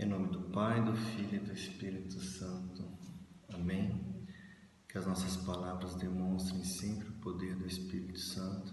Em nome do Pai, do Filho e do Espírito Santo. Amém. Que as nossas palavras demonstrem sempre o poder do Espírito Santo,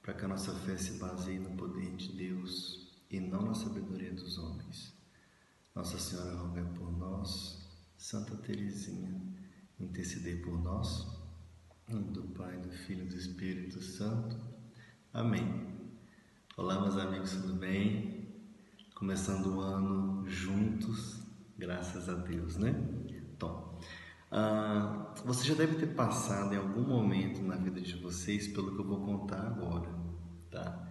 para que a nossa fé se baseie no poder de Deus e não na sabedoria dos homens. Nossa Senhora, rogai por nós. Santa Teresinha, intercedei por nós. Em nome do Pai, do Filho e do Espírito Santo. Amém. Olá, meus amigos, tudo bem? Começando o ano juntos, graças a Deus, né? Então, você já deve ter passado em algum momento na vida de vocês pelo que eu vou contar agora, tá?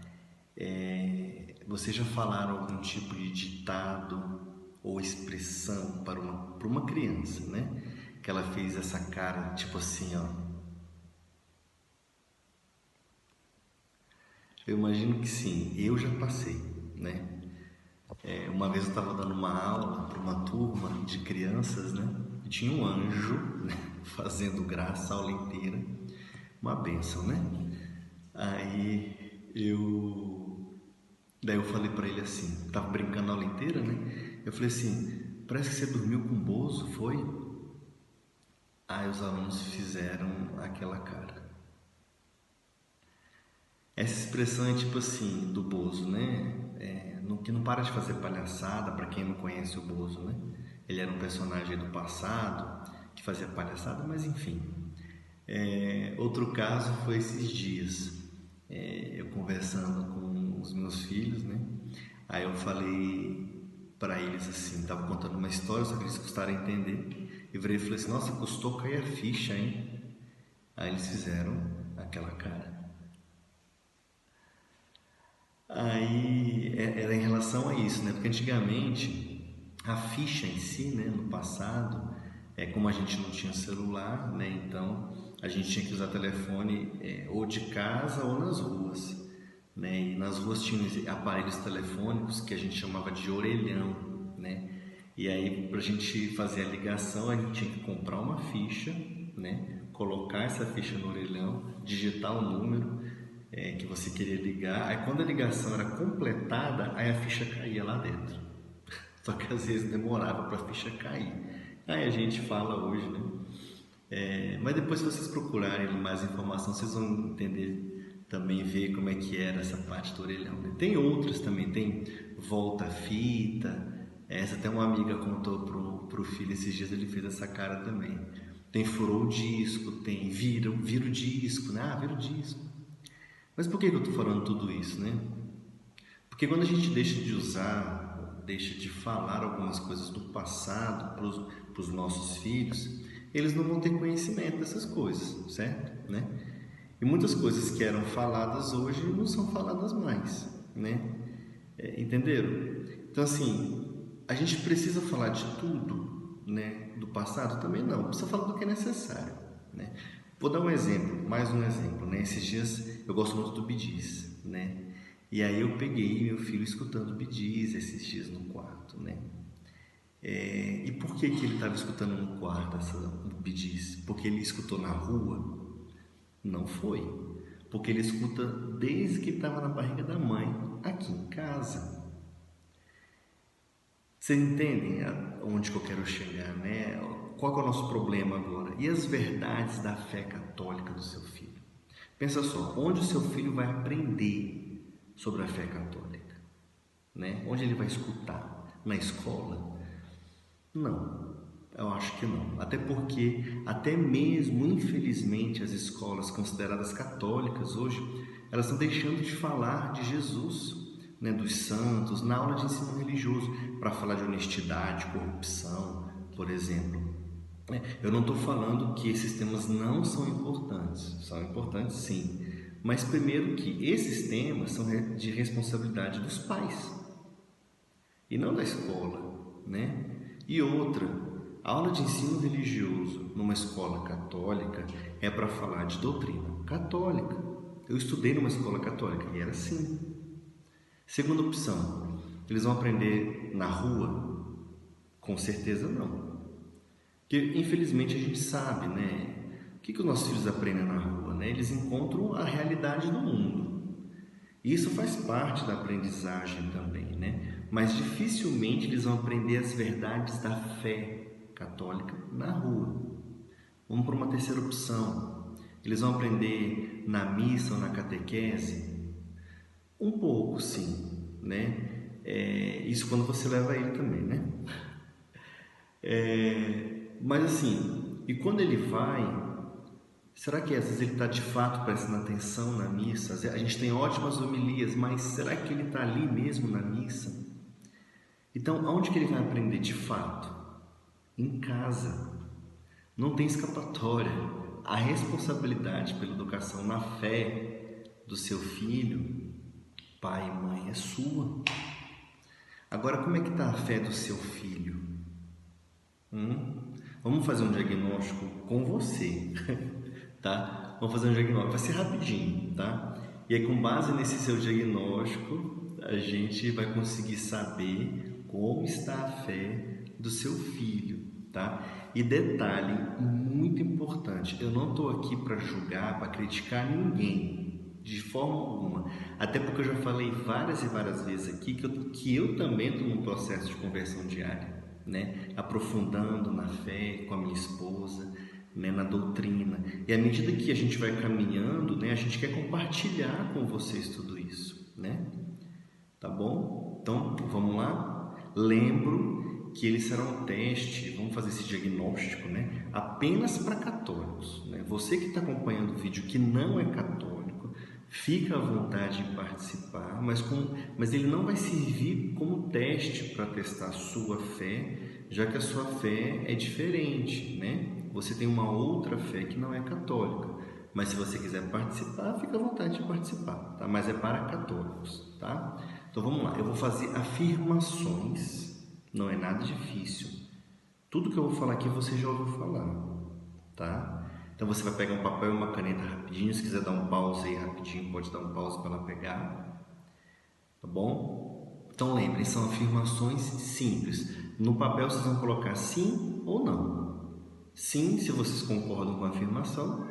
Vocês já falaram algum tipo de ditado ou expressão para uma criança, né? Que ela fez essa cara, tipo assim, ó. Eu imagino que sim, eu já passei, né? Uma vez eu estava dando uma aula para uma turma de crianças, né? E tinha um anjo, né? Fazendo graça a aula inteira, uma bênção, né? Daí eu falei para ele assim, tava brincando a aula inteira, né? Eu falei assim, parece que você dormiu com o Bozo, foi? Aí os alunos fizeram aquela cara. Essa expressão é tipo assim, do Bozo, né? Que não para de fazer palhaçada, para quem não conhece o Bozo, né? Ele era um personagem do passado que fazia palhaçada, mas enfim. Outro caso foi esses dias, eu conversando com os meus filhos, né? Aí eu falei para eles assim, estava contando uma história, só que eles custaram a entender. E virei e falei assim, nossa, custou cair a ficha, hein? Aí eles fizeram aquela cara. Aí era em relação a isso, né? Porque antigamente a ficha em si, né, no passado, como a gente não tinha celular, né? Então a gente tinha que usar telefone ou de casa ou nas ruas, né? E nas ruas tinham aparelhos telefônicos que a gente chamava de orelhão, né? E aí para a gente fazer a ligação a gente tinha que comprar uma ficha, né? Colocar essa ficha no orelhão, digitar o número que você queria ligar, aí quando a ligação era completada, aí a ficha caía lá dentro. Só que às vezes demorava para a ficha cair. Aí a gente fala hoje, né? Mas depois se vocês procurarem mais informação, vocês vão entender também, ver como é que era essa parte do orelhão, né? Tem outras também, tem volta-fita, essa até uma amiga contou pro filho esses dias, ele fez essa cara também. Tem furou o disco, tem vira o disco, né? Vira o disco. Mas por que eu estou falando tudo isso, né? Porque quando a gente deixa de usar, deixa de falar algumas coisas do passado para os nossos filhos, eles não vão ter conhecimento dessas coisas, certo? Né? E muitas coisas que eram faladas hoje não são faladas mais, né? Entenderam? Então assim, a gente precisa falar de tudo, né? Do passado também não, precisa falar do que é necessário, né? Vou dar um exemplo, mais um exemplo, né? Esses dias eu gosto muito do Bee Gees, né? E aí eu peguei meu filho escutando Bee Gees esses dias no quarto, né? E por que ele estava escutando no quarto o Bee Gees? Porque ele escutou na rua? Não foi. Porque ele escuta desde que estava na barriga da mãe, aqui em casa. Vocês entendem onde que eu quero chegar, né? Qual que é o nosso problema agora? E as verdades da fé católica do seu filho? Pensa só, onde o seu filho vai aprender sobre a fé católica? Né? Onde ele vai escutar? Na escola? Não, eu acho que não. Até porque, até mesmo, infelizmente, as escolas consideradas católicas hoje, elas estão deixando de falar de Jesus, né, dos santos, na aula de ensino religioso, para falar de honestidade, corrupção, por exemplo. Eu não estou falando que esses temas não são importantes sim, mas primeiro que esses temas são de responsabilidade dos pais e não da escola, né? E outra, a aula de ensino religioso numa escola católica é para falar de doutrina católica. Eu estudei numa escola católica e era assim. Segunda opção, eles vão aprender na rua? Com certeza não. Porque infelizmente a gente sabe, né? O que os nossos filhos aprendem na rua, né? Eles encontram a realidade do mundo. E isso faz parte da aprendizagem também, né? Mas dificilmente eles vão aprender as verdades da fé católica na rua. Vamos para uma terceira opção. Eles vão aprender na missa ou na catequese? Um pouco, sim, né? Isso quando você leva ele também, né? Mas assim, e quando ele vai, será que às vezes ele está de fato prestando atenção na missa? A gente tem ótimas homilias, mas será que ele está ali mesmo na missa? Então, aonde que ele vai aprender de fato? Em casa. Não tem escapatória. A responsabilidade pela educação na fé do seu filho, pai e mãe, é sua. Agora, como é que está a fé do seu filho? Vamos fazer um diagnóstico com você, tá? Vamos fazer um diagnóstico, vai ser rapidinho, tá? E aí, com base nesse seu diagnóstico, a gente vai conseguir saber como está a fé do seu filho, tá? E detalhe muito importante, eu não estou aqui para julgar, para criticar ninguém, de forma alguma. Até porque eu já falei várias e várias vezes aqui que eu também estou num processo de conversão diária, né? Aprofundando na fé com a minha esposa, né? Na doutrina. E à medida que a gente vai caminhando, né? A gente quer compartilhar com vocês tudo isso, né? Tá bom? Então, vamos lá? Lembro que ele será um teste, vamos fazer esse diagnóstico, né? Apenas para católicos, né? Você que está acompanhando o vídeo que não é católico, fica à vontade em participar, mas ele não vai servir como teste para testar a sua fé, já que a sua fé é diferente, né? Você tem uma outra fé que não é católica, mas se você quiser participar, fica à vontade de participar, tá? Mas é para católicos, tá? Então vamos lá, eu vou fazer afirmações, não é nada difícil. Tudo que eu vou falar aqui você já ouviu falar, tá? Então você vai pegar um papel e uma caneta rapidinho, se quiser dar um pause aí rapidinho, pode dar um pause para ela pegar, tá bom? Então lembrem, são afirmações simples. No papel vocês vão colocar sim ou não. Sim, se vocês concordam com a afirmação,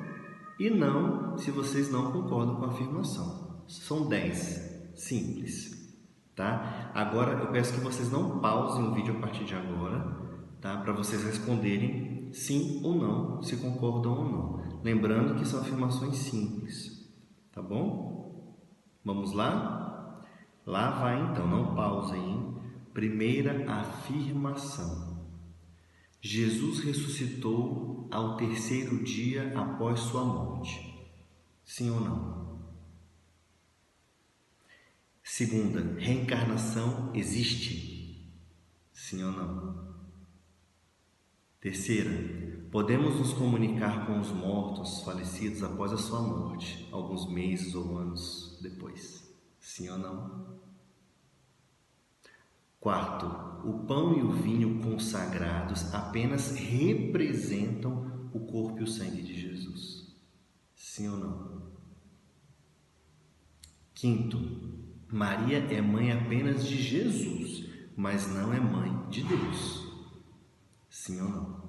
e não, se vocês não concordam com a afirmação. São 10, simples, tá? Agora eu peço que vocês não pausem o vídeo a partir de agora, tá? Para vocês responderem sim ou não, se concordam ou não. Lembrando que são afirmações simples, tá bom? Vamos lá? Lá vai então, não pausem, hein? Primeira afirmação. Jesus ressuscitou ao terceiro dia após sua morte. Sim ou não? Segunda, reencarnação existe? Sim ou não? Terceira, podemos nos comunicar com os mortos falecidos após a sua morte, alguns meses ou anos depois? Sim ou não? Quarto, o pão e o vinho consagrados apenas representam o corpo e o sangue de Jesus. Sim ou não? Quinto, Maria é mãe apenas de Jesus, mas não é mãe de Deus. Sim ou não?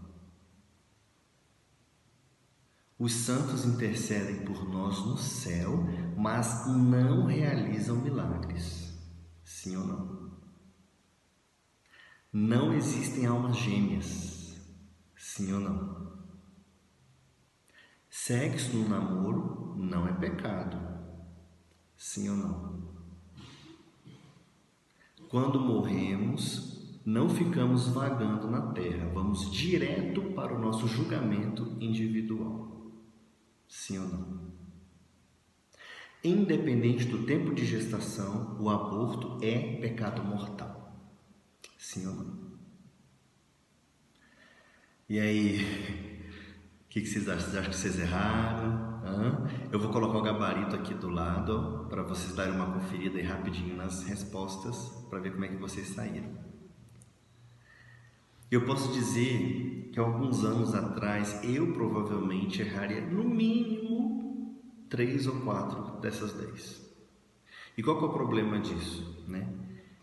Os santos intercedem por nós no céu, mas não realizam milagres. Sim ou não? Não existem almas gêmeas. Sim ou não? Sexo no namoro não é pecado. Sim ou não? Quando morremos, não ficamos vagando na terra, vamos direto para o nosso julgamento individual. Sim ou não? Independente do tempo de gestação, o aborto é pecado mortal. Sim ou não? E aí, o que vocês acham? Vocês acham que vocês erraram? Eu vou colocar o gabarito aqui do lado para vocês darem uma conferida aí rapidinho nas respostas para ver como é que vocês saíram. Eu posso dizer que alguns anos atrás eu provavelmente erraria no mínimo 3 ou 4 dessas 10. E qual que é o problema disso, né?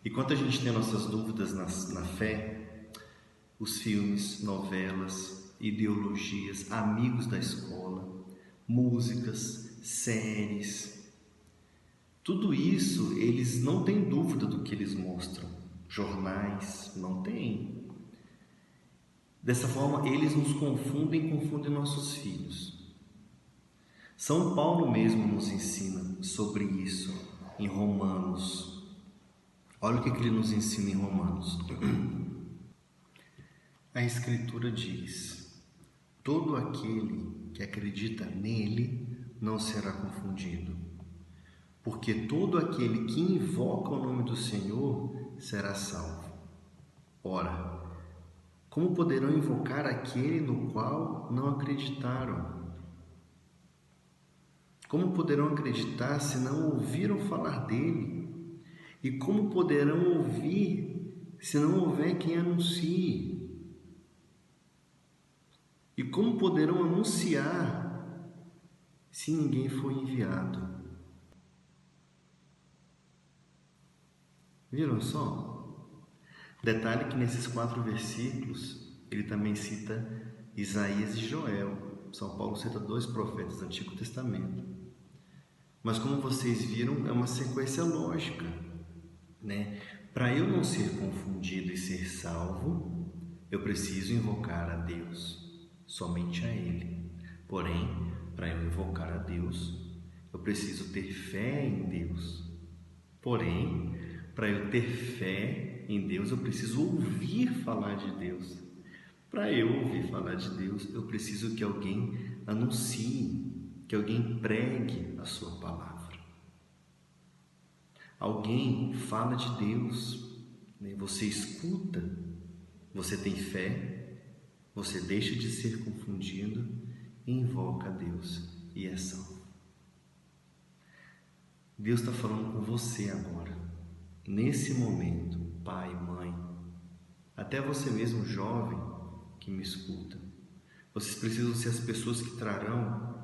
Enquanto a gente tem nossas dúvidas na fé, os filmes, novelas, ideologias, amigos da escola, músicas, séries, tudo isso eles não têm dúvida do que eles mostram, jornais, não tem. Dessa forma, eles nos confundem nossos filhos. São Paulo mesmo nos ensina sobre isso em Romanos. Olha o que ele nos ensina em Romanos. A Escritura diz: todo aquele que acredita nele não será confundido, porque todo aquele que invoca o nome do Senhor será salvo. Ora, como poderão invocar aquele no qual não acreditaram? Como poderão acreditar se não ouviram falar dele? E como poderão ouvir se não houver quem anuncie? E como poderão anunciar se ninguém for enviado? Viram só? Detalhe que nesses 4 versículos ele também cita Isaías e Joel. São Paulo cita 2 profetas do Antigo Testamento. Mas como vocês viram, é uma sequência lógica, né? Para eu não ser confundido e ser salvo, eu preciso invocar a Deus, somente a Ele. Porém, para eu invocar a Deus, eu preciso ter fé em Deus. Porém, para eu ter fé em Deus, eu preciso ouvir falar de Deus. Para eu ouvir falar de Deus, eu preciso que alguém anuncie, que alguém pregue a sua palavra. Alguém fala de Deus, né? Você escuta, você tem fé, você deixa de ser confundido e invoca a Deus e é salvo. Deus está falando com você agora, nesse momento, pai, mãe, até você mesmo, jovem que me escuta. Vocês precisam ser as pessoas que trarão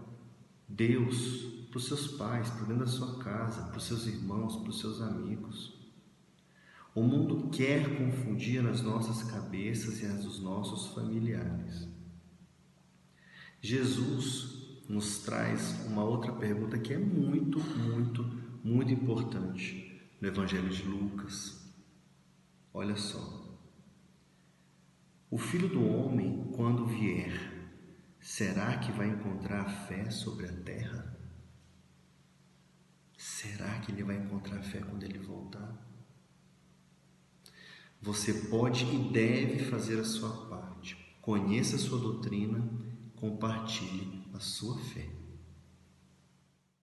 Deus para os seus pais, para dentro da sua casa, para os seus irmãos, para os seus amigos. O mundo quer confundir as nossas cabeças e as dos nossos familiares. Jesus nos traz uma outra pergunta que é muito importante no Evangelho de Lucas. Olha só. O Filho do Homem, quando vier, será que vai encontrar fé sobre a terra? Será que ele vai encontrar fé quando ele voltar? Você pode e deve fazer a sua parte. Conheça a sua doutrina, compartilhe a sua fé.